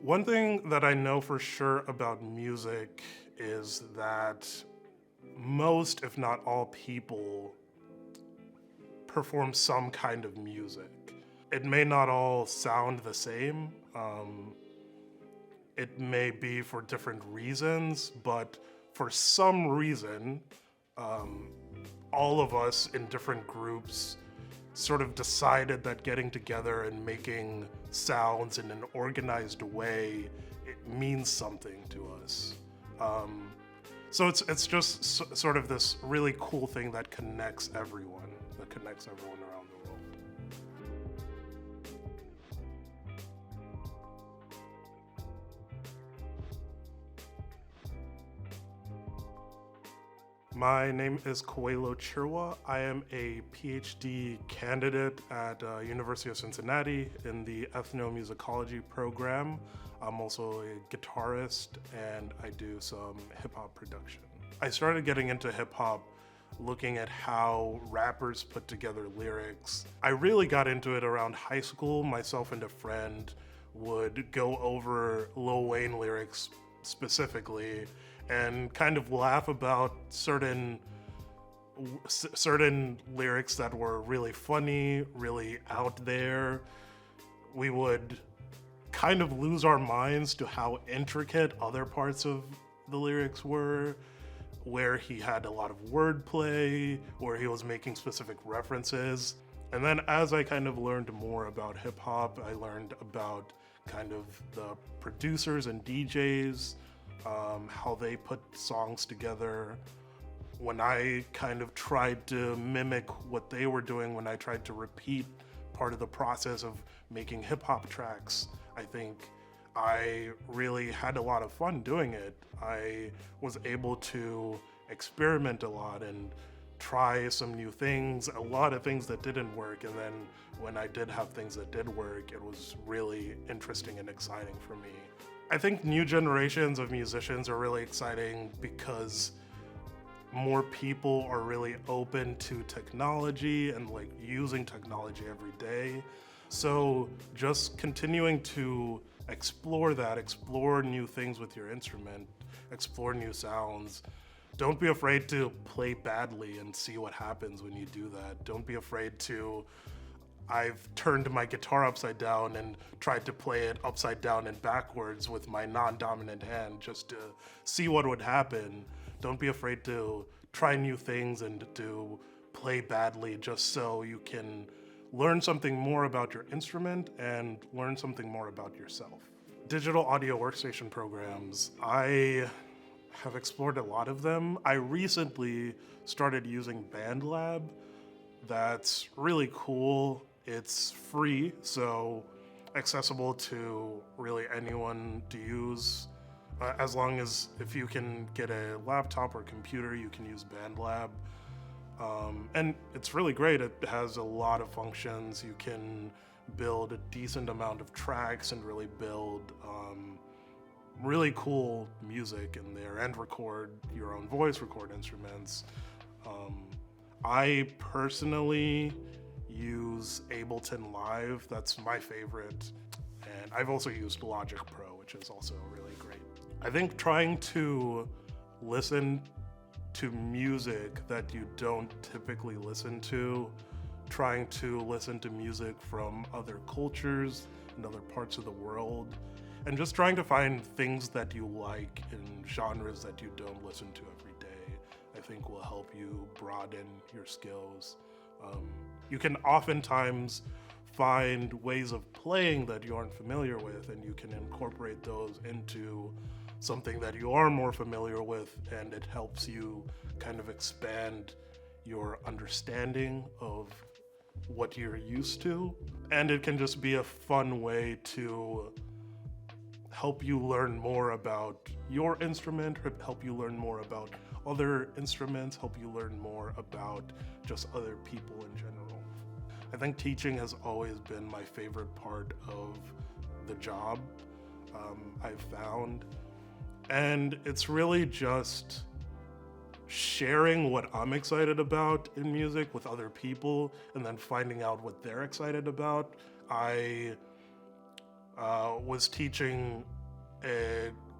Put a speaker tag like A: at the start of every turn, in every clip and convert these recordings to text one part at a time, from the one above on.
A: One thing that I know for sure about music is that most, if not all, people perform some kind of music. It may not all sound the same. It may be for different reasons, but for some reason, um, all of us in different groups sort of decided that getting together and making sounds in an organized way it means something to us. Um, so it's just sort of this really cool thing that connects everyone around the world. My name is Coelho Chirwa. I am a PhD candidate at University of Cincinnati in the ethnomusicology program. I'm also a guitarist and I do some hip hop production. I started getting into hip hop looking at how rappers put together lyrics. I really got into it around high school. Myself and a friend would go over Lil Wayne lyrics specifically and kind of laugh about certain lyrics that were really funny, really out there. We would kind of lose our minds to how intricate other parts of the lyrics were, where he had a lot of wordplay, where he was making specific references. And then as I kind of learned more about hip hop, I learned about kind of the producers and DJs, how they put songs together. When I kind of tried to mimic what they were doing, when I tried to repeat part of the process of making hip hop tracks, I think I really had a lot of fun doing it. I was able to experiment a lot and try some new things, a lot of things that didn't work. And then when I did have things that did work, it was really interesting and exciting for me. I think new generations of musicians are really exciting because more people are really open to technology and like using technology every day. So just continuing to explore that, explore new things with your instrument, explore new sounds. Don't be afraid to play badly and see what happens when you do that. Don't be afraid to I've turned my guitar upside down and tried to play it upside down and backwards with my non-dominant hand just to see what would happen. Don't be afraid to try new things and to play badly just so you can learn something more about your instrument and learn something more about yourself. Digital audio workstation programs, I have explored a lot of them. I recently started using BandLab. That's really cool. It's free, so accessible to really anyone to use. As long as if you can get a laptop or computer, you can use BandLab. And it's really great. It has a lot of functions. You can build a decent amount of tracks and really build really cool music in there and record your own voice, record instruments. I personally use Ableton Live. That's my favorite. And I've also used Logic Pro, which is also really great. I think trying to listen to music that you don't typically listen to, trying to listen to music from other cultures and other parts of the world, and just trying to find things that you like in genres that you don't listen to every day, I think will help you broaden your skills. You can oftentimes find ways of playing that you aren't familiar with, and you can incorporate those into something that you are more familiar with, and it helps you kind of expand your understanding of what you're used to. And it can just be a fun way to help you learn more about your instrument, help you learn more about other instruments, help you learn more about just other people in general. I think teaching has always been my favorite part of the job, I've found. And it's really just sharing what I'm excited about in music with other people and then finding out what they're excited about. I was teaching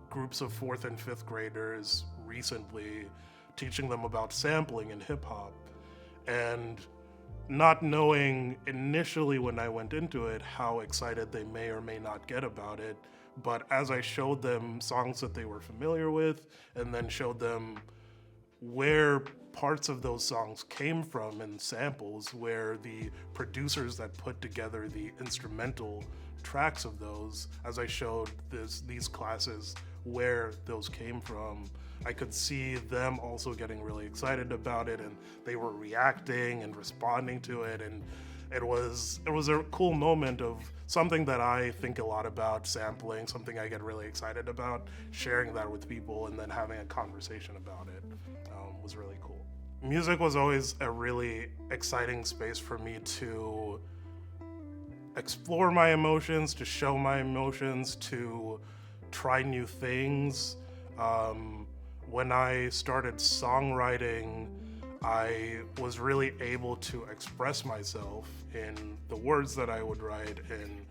A: groups of fourth and fifth graders recently, teaching them about sampling in hip hop. And not knowing initially when I went into it how excited they may or may not get about it. But as I showed them songs that they were familiar with and then showed them where parts of those songs came from and samples, where the producers that put together the instrumental tracks of those, as I showed these classes where those came from, I could see them also getting really excited about it, and they were reacting and responding to it, and it was a cool moment of something that I think a lot about, sampling, something I get really excited about, sharing that with people, and then having a conversation about it was really cool. Music was always a really exciting space for me to explore my emotions, to show my emotions, to try new things. When I started songwriting, I was really able to express myself in the words that I would write, and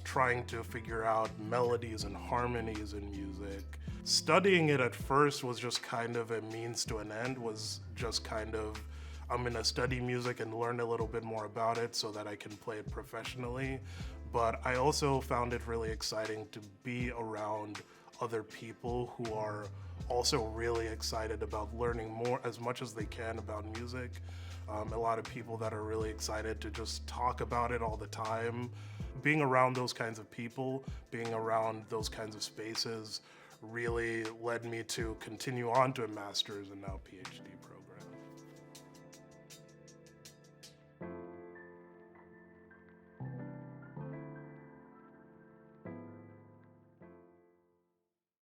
A: trying to figure out melodies and harmonies in music. Studying it at first was just kind of a means to an end, was just kind of, I'm gonna study music and learn a little bit more about it so that I can play it professionally. But I also found it really exciting to be around other people who are also really excited about learning more, as much as they can, about music. A lot of people that are really excited to just talk about it all the time. Being around those kinds of people, being around those kinds of spaces really led me to continue on to a master's and now PhD program.